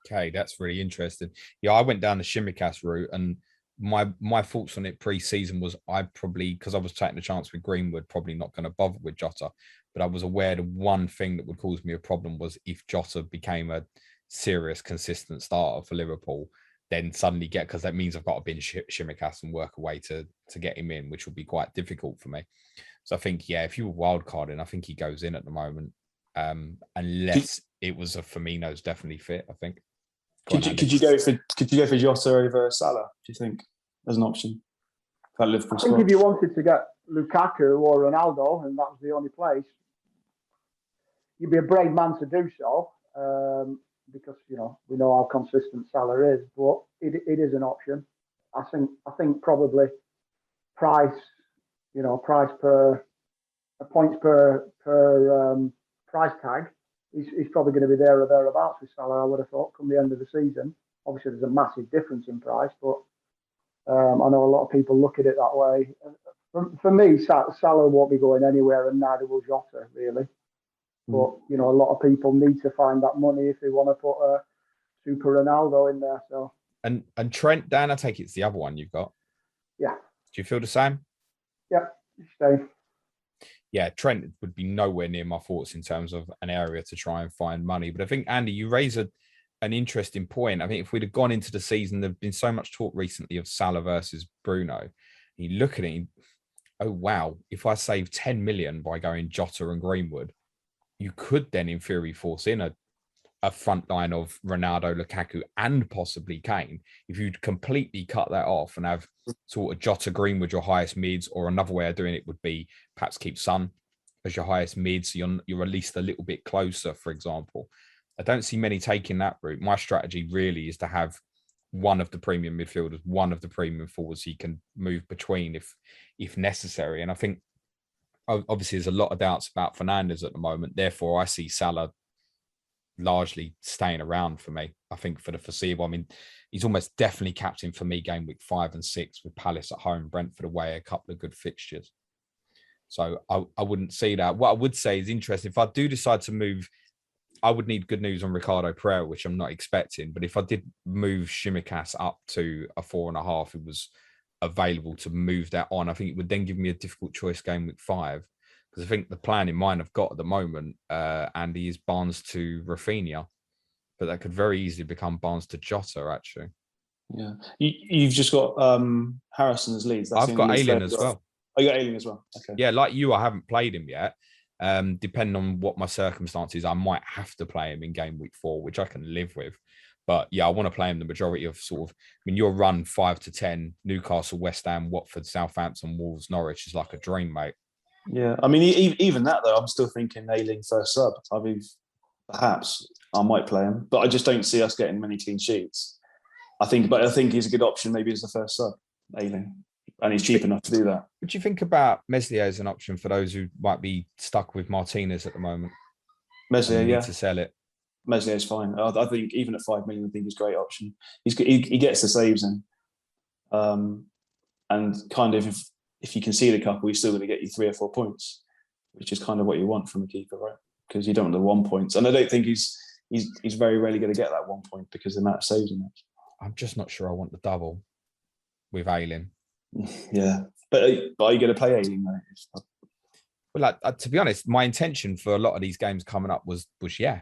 Okay, that's really interesting. Yeah, I went down the C.O.T.C route, and my thoughts on it pre-season was I probably, because I was taking a chance with Greenwood, probably not going to bother with Jota, but I was aware the one thing that would cause me a problem was if Jota became a serious, consistent starter for Liverpool, then suddenly because that means I've got to binge C.O.T.C and work a way to get him in, which will be quite difficult for me. So I think, if you were wildcarding, I think he goes in at the moment, unless it was a Firmino's definitely fit, I think. Could you go for Jota over Salah, do you think, as an option? I think if you wanted to get Lukaku or Ronaldo, and that was the only place, you'd be a brave man to do so, because we know how consistent Salah is, but it is an option. I think probably price per points per price tag. He's probably going to be there or thereabouts with Salah, I would have thought, come the end of the season. Obviously, there's a massive difference in price, but I know a lot of people look at it that way. For me, Salah won't be going anywhere, and neither will Jota, really. But, a lot of people need to find that money if they want to put a Super Ronaldo in there. So. And Trent, Dan, I take it's the other one you've got. Yeah. Do you feel the same? Yeah, stay. Yeah, Trent would be nowhere near my thoughts in terms of an area to try and find money. But I think, Andy, you raise an interesting point. I think if we'd have gone into the season, there's been so much talk recently of Salah versus Bruno. You look at it, oh, wow, if I save 10 million by going Jota and Greenwood, you could then, in theory, force in a front line of Ronaldo, Lukaku, and possibly Kane. If you'd completely cut that off and have sort of Jota, Greenwood your highest mids, or another way of doing it would be perhaps keep Son as your highest mid, so you're at least a little bit closer, for example. I don't see many taking that route. My strategy really is to have one of the premium midfielders, one of the premium forwards he can move between if necessary. And I think obviously there's a lot of doubts about Fernandes at the moment. Therefore, I see Salah largely staying around for me, I think, for the foreseeable. I mean, he's almost definitely captain for me game week 5 and 6 with Palace at home, Brentford away, a couple of good fixtures. So I wouldn't see that. What I would say is interesting. If I do decide to move, I would need good news on Ricardo Pereira, which I'm not expecting. But if I did move C.O.T.C up to a 4.5, it was available to move that on. I think it would then give me a difficult choice game week 5. Because I think the plan in mind I've got at the moment, Andy, is Barnes to Raphinha. But that could very easily become Barnes to Jota, actually. Yeah. You've just got Harrison as Leeds. I've got Elland as well. Oh, you got Elland as well. Okay. Yeah, like you, I haven't played him yet. Depending on what my circumstances, I might have to play him in game week 4, which I can live with. But yeah, I want to play him the majority of sort of, I mean, your run 5 to 10, Newcastle, West Ham, Watford, Southampton, Wolves, Norwich is like a dream, mate. Yeah, I mean, even that though, I'm still thinking Ayling first sub. I mean, perhaps I might play him, but I just don't see us getting many clean sheets. I think he's a good option maybe as the first sub, Ayling, and he's cheap enough to do that. What do you think about Meslier as an option for those who might be stuck with Martinez at the moment? Meslier, need to sell it. Meslier is fine. I think even at 5 million, I think he's a great option. He gets the saves in, and kind of if you concede a couple, he's still going to get you 3 or 4 points, which is kind of what you want from a keeper, right? Because you don't want the 1 points, and I don't think he's very rarely going to get that 1 point because of the amount of saves in it. I'm just not sure I want the double with Ayling. Yeah, but are you going to play Ayling, though? Well, to be honest, my intention for a lot of these games coming up was yeah,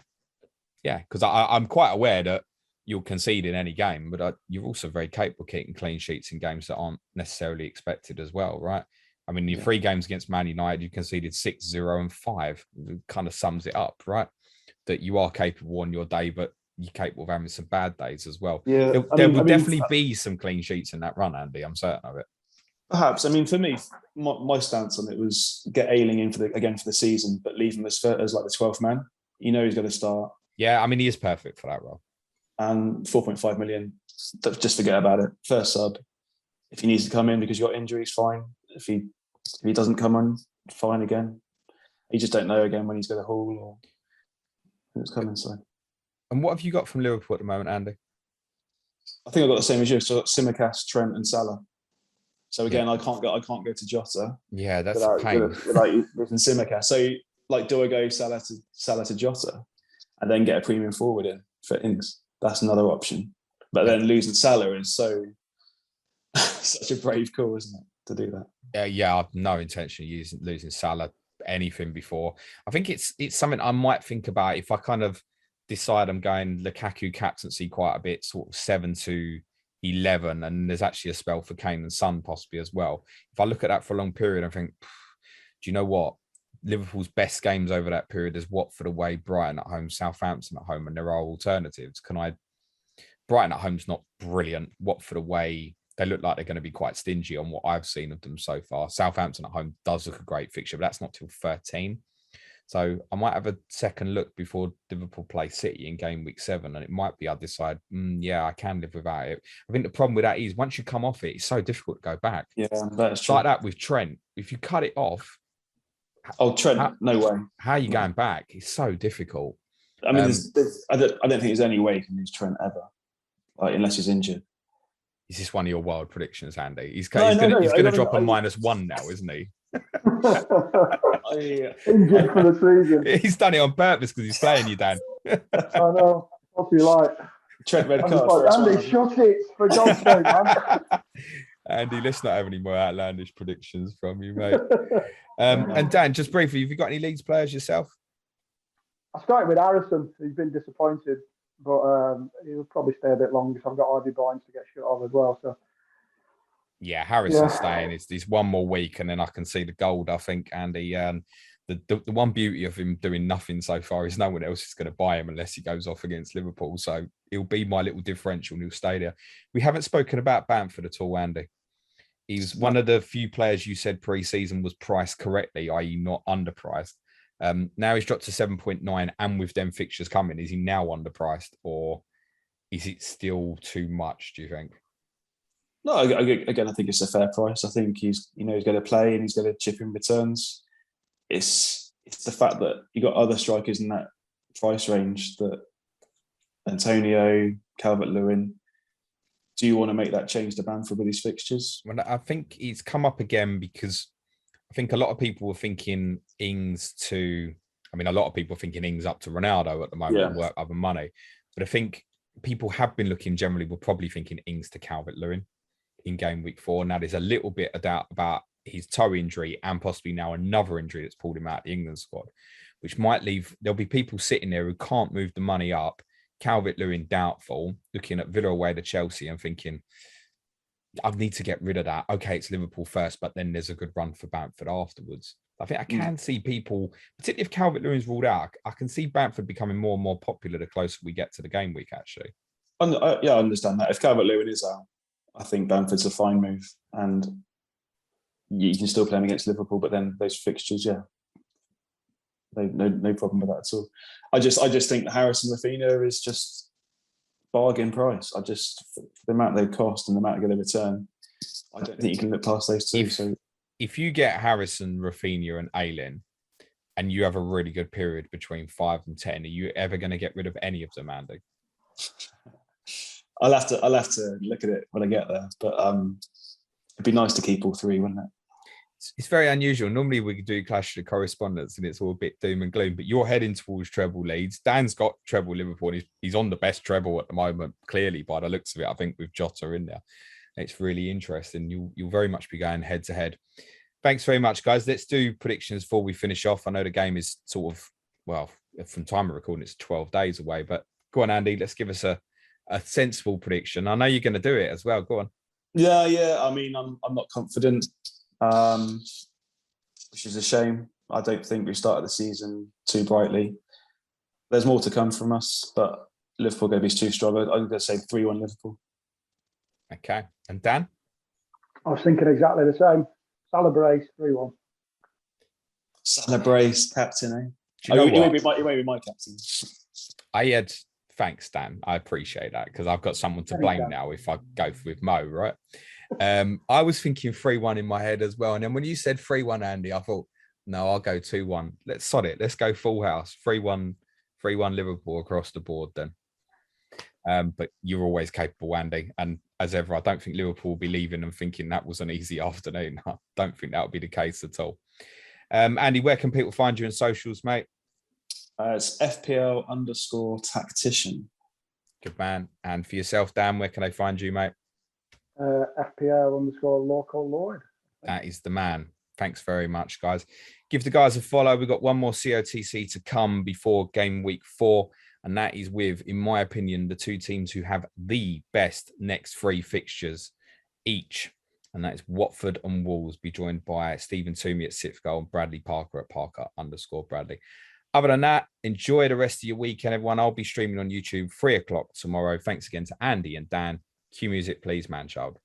because I'm quite aware that you'll concede in any game, but you're also very capable of keeping clean sheets in games that aren't necessarily expected as well, right? I mean, your 3 games against Man United, you conceded 6-0 and 5. It kind of sums it up, right? That you are capable on your day, but you're capable of having some bad days as well. Yeah, there will definitely be some clean sheets in that run, Andy. I'm certain of it. Perhaps. I mean, for me, my stance on it was get Ayling in for the season, but leave him as like the 12th man. You know he's going to start. Yeah, I mean, he is perfect for that role. And 4.5 million, just forget about it. First sub. If he needs to come in because you've got injuries, fine. If he doesn't come on, fine again. You just don't know again when he's going to haul or who's coming. So. And what have you got from Liverpool at the moment, Andy? I think I've got the same as you. So C.O.T.C, Trent, and Salah. So again, I can't go to Jota. Yeah, that's a pain. Without using C.O.T.C. So like, do I go Salah to Jota, and then get a premium forward in for Ings? That's another option. But then losing Salah is such a brave call, isn't it, to do that? Yeah, I've no intention of losing Salah anything before. I think it's something I might think about if I kind of decide I'm going Lukaku captaincy quite a bit, sort of 7 to 11, and there's actually a spell for Kane and Son possibly as well. If I look at that for a long period, I think, do you know what? Liverpool's best games over that period is Watford away, Brighton at home, Southampton at home, and there are alternatives. Brighton at home's not brilliant. Watford away, they look like they're going to be quite stingy on what I've seen of them so far. Southampton at home does look a great fixture, but that's not till 13. So I might have a second look before Liverpool play City in game week 7, and it might be I decide, I can live without it. I think the problem with that is once you come off it, it's so difficult to go back. Yeah, that's true. Like that with Trent. If you cut it off, Trent, no way. How are you going back? It's so difficult. I mean, I don't think there's any way you can lose Trent ever, unless he's injured. Is this one of your wild predictions, Andy? He's going to drop a -1 now, isn't he? Injured for the season. He's done it on purpose because he's playing you, Dan. I know. What do you like? Trent red card. Andy, shut it for God's sake, man. Andy, let's not have any more outlandish predictions from you, mate. And Dan, just briefly, have you got any Leeds players yourself? I started with Harrison. He's been disappointed, but he'll probably stay a bit longer. So I've got Harvey Elliott to get shut off as well. So. Yeah, Harrison's staying. It's one more week, and then I can see the gold, I think, Andy. The one beauty of him doing nothing so far is no one else is going to buy him unless he goes off against Liverpool. So he'll be my little differential, and he'll stay there. We haven't spoken about Bamford at all, Andy. He's one of the few players you said pre-season was priced correctly, i.e. not underpriced. Now he's dropped to 7.9, and with them fixtures coming, is he now underpriced, or is it still too much, do you think? No, again, I think it's a fair price. I think he's going to play and he's going to chip in returns. It's the fact that you got other strikers in that price range, that Antonio, Calvert-Lewin. Do you want to make that change to Bamford with these fixtures? Well, I think it's come up again because I think a lot of people were thinking Ings a lot of people are thinking Ings up to Ronaldo at the moment and work other money. But I think people have been looking generally, we're probably thinking Ings to Calvert-Lewin in game week 4. Now there's a little bit of doubt about his toe injury and possibly now another injury that's pulled him out of the England squad, which might leave, there'll be people sitting there who can't move the money up. Calvert-Lewin doubtful, looking at Villa away to Chelsea and thinking, I need to get rid of that. Okay, it's Liverpool first, but then there's a good run for Bamford afterwards. I think I can see people, particularly if Calvert-Lewin's ruled out, I can see Bamford becoming more and more popular the closer we get to the game week, actually. I understand that. If Calvert-Lewin is out, I think Bamford's a fine move, and you can still play him against Liverpool, but then those fixtures, No problem with that at all. I just think Harrison Raphinha is just bargain price. The amount they cost and the amount they're going to return, I don't think you can look past those two. If you get Harrison, Raphinha, and Elland, and you have a really good period between 5 and 10, are you ever going to get rid of any of them, Andy? I'll have to look at it when I get there, but it'd be nice to keep all three, wouldn't it? It's very unusual. Normally we do Clash of the Correspondents and it's all a bit doom and gloom, but you're heading towards treble Leeds. Dan's got treble Liverpool. And he's on the best treble at the moment, clearly, by the looks of it. I think with Jota in there. It's really interesting. You'll very much be going head to head. Thanks very much, guys. Let's do predictions before we finish off. I know the game is sort of, well, from time of recording, it's 12 days away, but go on, Andy. Let's give us a sensible prediction. I know you're going to do it as well. Go on. Yeah. I mean, I'm not confident, which is a shame. I don't think we started the season too brightly. There's more to come from us, but Liverpool going to be too strong. I'm going to say 3-1 Liverpool. Okay. And Dan? I was thinking exactly the same. Salah brace, 3-1. Salah brace, captain, eh? You may be my captain. Thanks, Dan. I appreciate that because I've got someone to blame now if I go with Mo, right? I was thinking 3-1 in my head as well. And then when you said 3-1, Andy, I thought, no, I'll go 2-1. Let's sod it. Let's go full house. 3-1 Liverpool across the board then. But you're always capable, Andy. And as ever, I don't think Liverpool will be leaving and thinking that was an easy afternoon. I don't think that would be the case at all. Andy, where can people find you in socials, mate? It's FPL_tactician. Good man. And for yourself, Dan, where can they find you, mate? FPL_local Lloyd. That is the man. Thanks very much, guys. Give the guys a follow. We've got one more C.O.T.C to come before game week 4. And that is with, in my opinion, the two teams who have the best next 3 fixtures each. And that is Watford and Wolves, be joined by Stephen Toomey at 6th goal and Bradley Parker at Parker_Bradley. Other than that, enjoy the rest of your weekend, everyone. I'll be streaming on YouTube 3 o'clock tomorrow. Thanks again to Andy and Dan. Cue music, please, man child.